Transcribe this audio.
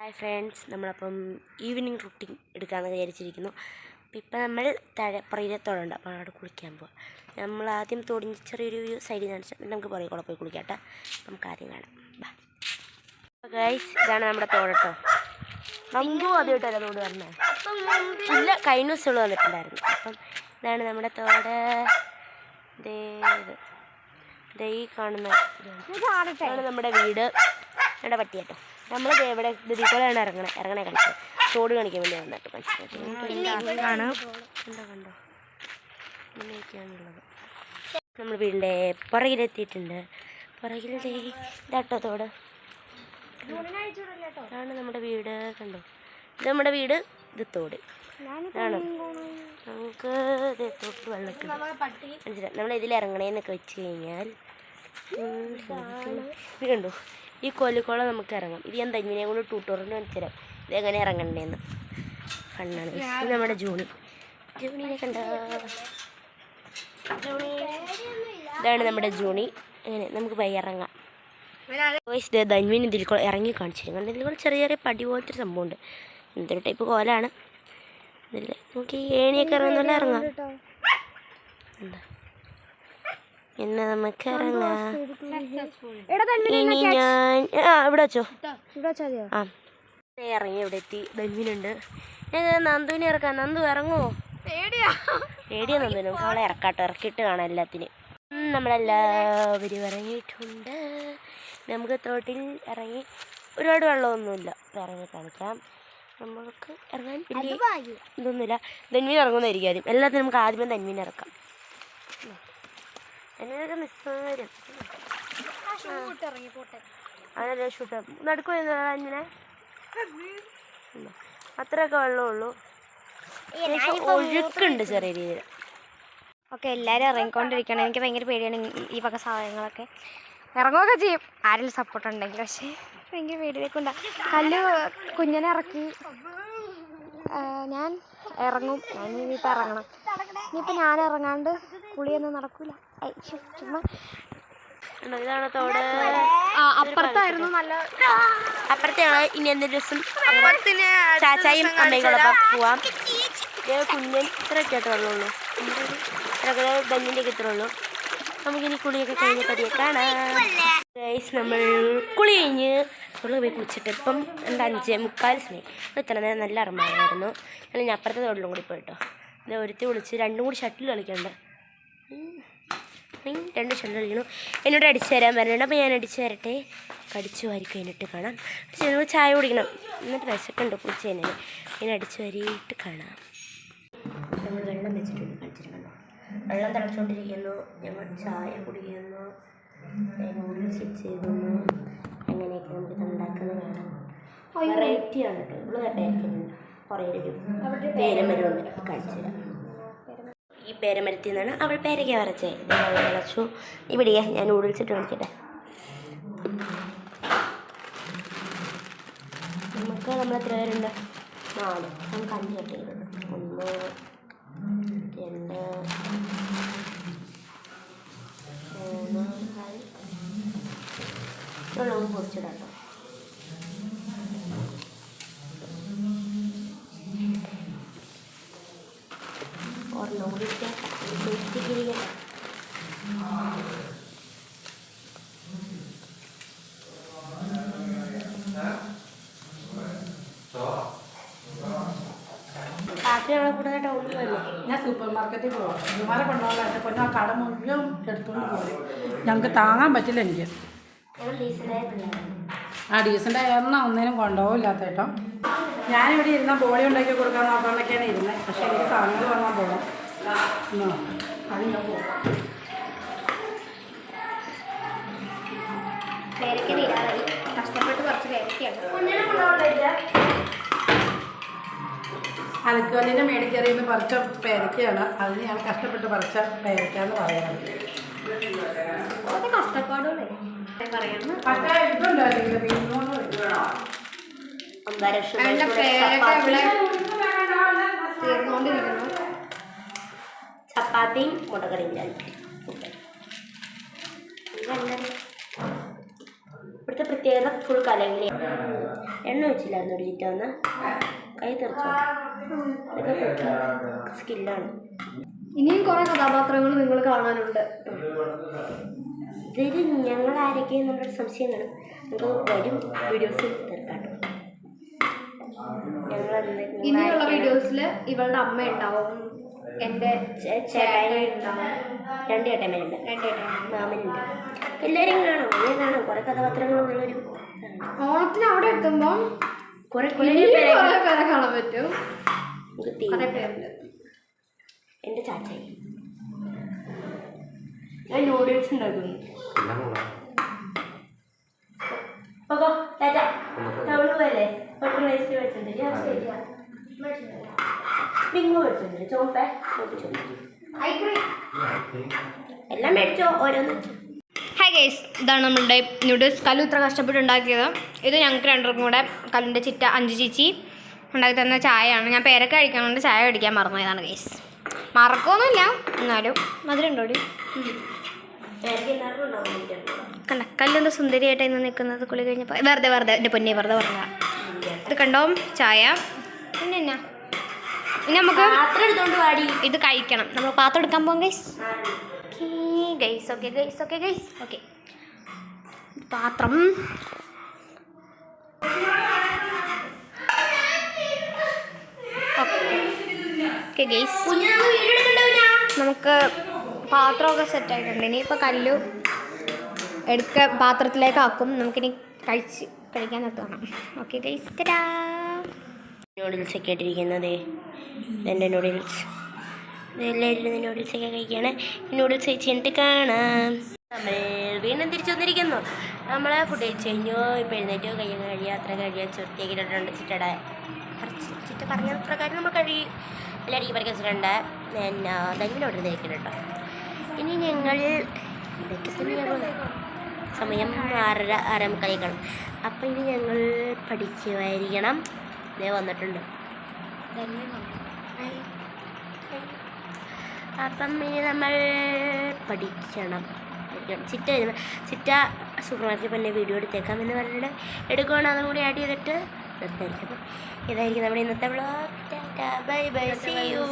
Hi friends, നമ്മളപ്പം evening routine എടുക്കാമെന്ന് വിചാരിച്ചിരിക്കുന്നു. അപ്പോൾ ഇപ്പം നമ്മൾ പുറയിലത്തോടുണ്ട്, അപ്പോൾ അവിടെ കുളിക്കാൻ പോവാം. നമ്മൾ ആദ്യം തോടിഞ്ഞ് ചെറിയൊരു സൈഡിൽ കാണിച്ചാൽ നമുക്ക് പുറകെ കൂടെ പോയി കുളിക്കാം. നമുക്ക് ആദ്യം കാണാം. അപ്പോൾ ഗൈസ്, ഇതാണ് നമ്മുടെ തോടട്ടോ. നമുക്ക് ആദ്യമായിട്ടല്ല തോട് വരണേ, ഇല്ല കഴിഞ്ഞ ദിവസമുള്ള വന്നിട്ടുണ്ടായിരുന്നു. അപ്പം ഇതാണ് നമ്മുടെ തോട്. ഈ കാണുന്ന നമ്മുടെ വീട്, നമ്മുടെ പട്ടി കേട്ടോ. നമ്മൾ എവിടെ ഇതിക്കോളാണ് ഇറങ്ങണേ കളിച്ചത്, തോട് കാണിക്കാൻ വേണ്ടി വന്നിട്ട് കണ്ടോ ഇങ്ങനെയൊക്കെയാണുള്ളത്. നമ്മൾ വീടിൻ്റെ പുറകിലെത്തിയിട്ടുണ്ട്. പുറകിലെ ഇതാട്ടോ തോട്. ഇതാണ് നമ്മുടെ വീട്, കണ്ടോ. ഇത് നമ്മുടെ വീട്, ഇത് തോട് ആണ്. നമുക്ക് തോട്ട് വെള്ളത്തിൽ മനസ്സിലായി. നമ്മൾ ഇതിലിറങ്ങണേന്നൊക്കെ വെച്ച് കഴിഞ്ഞാൽ ഇത് കണ്ടോ, ഈ കൊല്ലിക്കോളം നമുക്ക് ഇറങ്ങാം. ഇത് ഞാൻ തന്മിനെ കൊണ്ട് ട്യൂട്ടോറിയൽ കാണിച്ചുതരാം ഇതെങ്ങനെ ഇറങ്ങണ്ടേന്ന്. ഫണ്ണാണ്. ഇത് നമ്മുടെ ജൂണിനെ കണ്ടോ. ഇതാണ് നമ്മുടെ ജൂണി. അങ്ങനെ നമുക്ക് പോയി ഇറങ്ങാം. വോയിസ് ധന്മീൻ ഇതിൽ ഇറങ്ങി കാണിച്ചിരുന്നു. കണ്ട് ഇതിൽ ചെറിയ ചെറിയ പടി പോലത്തെ ഒരു സംഭവമുണ്ട്. എന്തൊരു ടൈപ്പ് കോലാണ് ഇതിൽ. നമുക്ക് ഈ ഏണിയൊക്കെ ഇറങ്ങുന്നല്ല ഇറങ്ങാം. എന്താ എന്നാ നമുക്ക് ഇറങ്ങാം. ഇനി ഞാൻ ഇവിടെ വെച്ചോ. ആ ഇറങ്ങി ഇവിടെ എത്തി. ധന്മീനുണ്ട്. നന്ദുവിനെ ഇറക്കാം. നന്ദു ഇറങ്ങുമോ? പേടിയാ നന്ദു. നമുക്ക് അവളെ ഇറക്കാട്ടോ, ഇറക്കിയിട്ട് കാണാം എല്ലാത്തിനും. നമ്മളെല്ലാവരും ഇറങ്ങിയിട്ടുണ്ട്. നമുക്ക് തോട്ടിൽ ഇറങ്ങി ഒരുപാട് വെള്ളമൊന്നുമില്ല, ഇറങ്ങി കാണിക്കാം. നമ്മൾക്ക് ഇറങ്ങാൻ വലിയ ഇതൊന്നുമില്ല. ധന്മീൻ ഇറങ്ങുന്നതായിരിക്കും ആദ്യം. എല്ലാത്തിനും നമുക്ക് ആദ്യമേ ധന്മീൻ ഇറക്കാം. എന്നൊക്കെ നിസ്സാരം അതല്ലേ ഷൂട്ട് നടക്കുമോ ഇങ്ങനെ. അത്രയൊക്കെ വെള്ളമുള്ളൂ, ഒഴുക്കുണ്ട് ചെറിയ രീതിയിൽ. ഓക്കെ, എല്ലാവരും ഇറങ്ങിക്കൊണ്ടിരിക്കണം. എനിക്ക് ഭയങ്കര പേടിയാണ് ഈ വക സാധനങ്ങളൊക്കെ. ഇറങ്ങുകയൊക്കെ ചെയ്യും ആരെങ്കിലും സപ്പോർട്ട് ഉണ്ടെങ്കിൽ, പക്ഷേ ഭയങ്കര പേടിയൊക്കെ ഉണ്ടാകും. കല്ല് കുഞ്ഞിനെ ഇറക്കി ഞാൻ ഇറങ്ങും. ഞാൻ ഇനിയിപ്പോൾ ഇറങ്ങണം. ഇനിയിപ്പോൾ ഞാൻ ഇറങ്ങാണ്ട് കുളിയൊന്നും നടക്കില്ല. ചുമ്മാ ഇതാണ് തോട്. അപ്പുറത്തായിരുന്നു നല്ല അപ്പുറത്തെയാണ്. ഇനി എന്തൊരു ദിവസം ചാച്ചായും അമ്മയോടൊപ്പം പോവാം. കുഞ്ഞൻ ഇത്രയൊക്കെ ആയിട്ട് വെള്ളമുള്ളൂ. ഇത്രയൊക്കെ ധന്യൻ്റെ ഒക്കെ ഇത്ര ഉള്ളൂ. നമുക്കിനി കുളിയൊക്കെ കഴിഞ്ഞ് പതിയെ കാണാം. ഗൈസ്, നമ്മൾ കുളി കഴിഞ്ഞ് തോട്ടിൽ പോയി കുളിച്ചിട്ട് ഇപ്പം എന്താ 5:45 സമയം. ഇത്ര നേരം നല്ല അറമായിരുന്നു. ഞാൻ അപ്പുറത്തെ തോട്ടിലും കൂടി പോയിട്ടോ. ഇത് ഒരുത്തി വിളിച്ച് 2 കൂടി ഷട്ടിൽ കളിക്കണ്ട. 2 ഷട്ടിൽ കളിക്കണം. എന്നോട് അടിച്ചു തരാൻ പറഞ്ഞിട്ടുണ്ട്. അപ്പോൾ ഞാൻ അടിച്ചു തരട്ടെ. അടിച്ചു വാരി കഴിഞ്ഞിട്ട് കാണാം. ഞങ്ങൾ ചായ കുടിക്കണം. എന്നിട്ട് വിശക്കുണ്ട് കുളിച്ച് കഴിഞ്ഞാൽ. ഇങ്ങനെ അടിച്ചു വാരിയിട്ട് കാണാം. നമ്മൾ വെള്ളം വെച്ചിട്ടുണ്ട്, കളിച്ചിട്ടുണ്ടോ. വെള്ളം തിളച്ചുകൊണ്ടിരിക്കുന്നു. ഞങ്ങൾ ചായ കുടിക്കുന്നു. നൂഡിൽസ് ചെയ്യുന്നു. അങ്ങനെയൊക്കെ നമുക്ക് ഉണ്ടാക്കുന്നത് കാണാം. വെറൈറ്റിയാണ് കേട്ടോ. ഇവിടെ കട്ടായിരിക്കുന്നുണ്ട്. കുറേ പേരമരമുണ്ട്, കാണിച്ചു തരാം. ഈ പേരമരത്തിൽ നിന്നാണ് അവൾ പേരയ്ക്ക വരച്ചത്. വെള്ളം തിളച്ചു. ഇവിടെയാ ഞാൻ നൂഡിൽസ് ഇട്ട് കാണിക്കട്ടെ. നമുക്ക് നമ്മൾ എത്ര പേരുണ്ട്? 4. നമുക്ക് 5 കട്ടയുണ്ട്. 1 2 3 വെള്ളവും പൊടിച്ചിടാം കേട്ടോ. ഒരെണ്ണം കൂടി ഞാൻ സൂപ്പർ മാർക്കറ്റിൽ പോവാം. ഇതുമാരെ കൊണ്ടുപോകാൻ പിന്നെ ആ കട മുഴുവൻ എടുത്തുകൊണ്ട് പോകും. ഞങ്ങൾക്ക് താങ്ങാൻ പറ്റില്ല. എനിക്ക് ആ ഡീസൻ്റ് എണ്ണ ഒന്നിനും കൊണ്ടുപോകില്ലാത്ത കേട്ടോ. ഞാനിവിടെ ഇരുന്ന ബോളി ഉണ്ടാക്കി കൊടുക്കാൻ നോക്കാനൊക്കെയാണ് ഇരുന്നത്. പക്ഷേ എനിക്ക് സാധനങ്ങൾ വാങ്ങാൻ പോകണം. അത് ഞാൻ പോകാം. കഷ്ടപ്പെട്ട് കുറച്ച് പേരൊക്കെയാണ്. അലക്കോലിൻ്റെ മേടിക്കറിയുന്ന പറിച്ച പേരയ്ക്കാണ്. അതിന് ഞാൻ കഷ്ടപ്പെട്ട് പറിച്ച പേരയ്ക്കാന്ന് പറയുന്നത്. കഷ്ടപ്പാടുകളെ പറയാം. പക്ഷേ ഇതുണ്ടായിരുന്നില്ല, തീർന്നുകൊണ്ടിരിക്കുന്നു. ചപ്പാത്തിയും മുട്ടക്കറിയും. ഇവിടുത്തെ പ്രത്യേകത ഫുൾ കലങ്ങി. എണ്ണ വെച്ചില്ലായിരുന്നു ഒരു ചിറ്റ ഒന്ന് കൈ തെറിച്ചോ. ഇതൊക്കെ സ്കില്ലാണ്. ഇനിയും കുറെ കഥാപാത്രങ്ങൾ നിങ്ങൾ കാണാനുണ്ട്. ഇതിൽ ഞങ്ങൾ ആരൊക്കെയും നമ്മുടെ സംശയം കാണും. നമുക്ക് വരും വീഡിയോസിൽ തീർക്കാട്ടോ. ഇനിയുള്ള വീഡിയോസിൽ ഇവളുടെ അമ്മ ഉണ്ടാവും, എൻ്റെ ചേട്ടായി ഉണ്ടാവും, 2 ഏട്ടന്മാരുണ്ട്, 2 മാമനുണ്ട്. എല്ലാവരും കാണും. അങ്ങനെ കാണും. കുറെ കഥാപാത്രങ്ങളുള്ളൊരു ഓണത്തിന് അവിടെ എത്തുമ്പോൾ കുറെ പേരെ കാണാൻ പറ്റും. കുറെ പേരുണ്ട്. എൻ്റെ ചാച്ചായി ഞാൻ നൂഡിൽസ് ഉണ്ടാക്കുന്നു. എല്ലാം മേടിച്ചോ ഓരോന്ന്. ഹായ് ഗൈസ്, ഇതാണ് നമ്മളുടെ നൂഡിൽസ്. കല്ലു ഇത്ര കഷ്ടപ്പെട്ടുണ്ടാക്കിയത്. ഇത് ഞങ്ങൾക്ക് രണ്ടുപേർക്കും കൂടെ കല്ലിൻ്റെ ചിറ്റ 5 ചേച്ചി ഉണ്ടാക്കി തന്ന ചായയാണ്. ഞാൻ പേരൊക്കെ കഴിക്കാനുണ്ട്, ചായ കഴിക്കാൻ മറന്നതാണ് ഗൈസ്. മറക്കൊന്നുമില്ല, എന്നാലും മധുരമുണ്ടോടി. കണ്ട കല്ലെന്താ സുന്ദരിയായിട്ട് ഇന്ന് നിൽക്കുന്നത് കുളി കഴിഞ്ഞപ്പോൾ. വെറുതെ എൻ്റെ പൊന്നെ വെറുതെ പറഞ്ഞ. ഇത് കണ്ടോ ചായ. പിന്നെ എന്നാ ഇനി നമുക്ക് ഇത് കഴിക്കണം. നമ്മൾ പാത്രം എടുക്കാൻ പോകാം ഗൈസ്. ഓക്കെ പാത്രം ഓക്കെ ഗൈസ്. നമുക്ക് പാത്രമൊക്കെ സെറ്റായിട്ടുണ്ട്. ഇനിയിപ്പോൾ കല്ലു പാത്രത്തിലേക്ക് ആക്കും. നമുക്കിനി കഴിക്കാൻ നിർത്തണം. Okay guys. നൂഡിൽസൊക്കെ ഇട്ടിരിക്കുന്നത് എൻ്റെ നൂഡിൽസ്. എല്ലാവരും നൂഡിൽസൊക്കെ കഴിക്കുകയാണ്. നൂഡിൽസ് കഴിച്ച് കഴിഞ്ഞിട്ട് കാണാം. നമ്മൾ വീണ്ടും തിരിച്ചു വന്നിരിക്കുന്നു. നമ്മൾ ഫുഡ് കഴിച്ച് കഴിഞ്ഞു. ഇപ്പോൾ എഴുന്നേറ്റ് കയ്യൊക്കെ കഴിയുക, അത്ര കഴിയുക, ചുരുത്തിയാക്കിയിട്ടുണ്ട്. ചിറ്റ പറഞ്ഞ പ്രകാരം നമ്മൾ കഴിയും. എല്ലാവരും പറിക്കാൻ വെച്ചിട്ടുണ്ട്. പിന്നെ ധന്യനോട് തേക്കുന്നുണ്ട് കേട്ടോ. ഇനി ഞങ്ങൾ സമയം 6:30 കാണും. അപ്പം ഇനി ഞങ്ങൾ പഠിക്കുമായിരിക്കണം. ഇതേ വന്നിട്ടുണ്ട്. അപ്പം ഇനി നമ്മൾ പഠിക്കണം. ചിറ്റ സൂപ്പർ മാർക്കറ്റിൽ പിന്നെ വീഡിയോ എടുത്തേക്കാം എന്ന് പറഞ്ഞിട്ട് എടുക്കുകയാണ്. അതും കൂടി ആഡ് ചെയ്തിട്ട് നിർത്തായിരിക്കും. അപ്പം ഇതായിരിക്കും നമ്മുടെ ഇന്നത്തെ vlog. Bye bye, see U.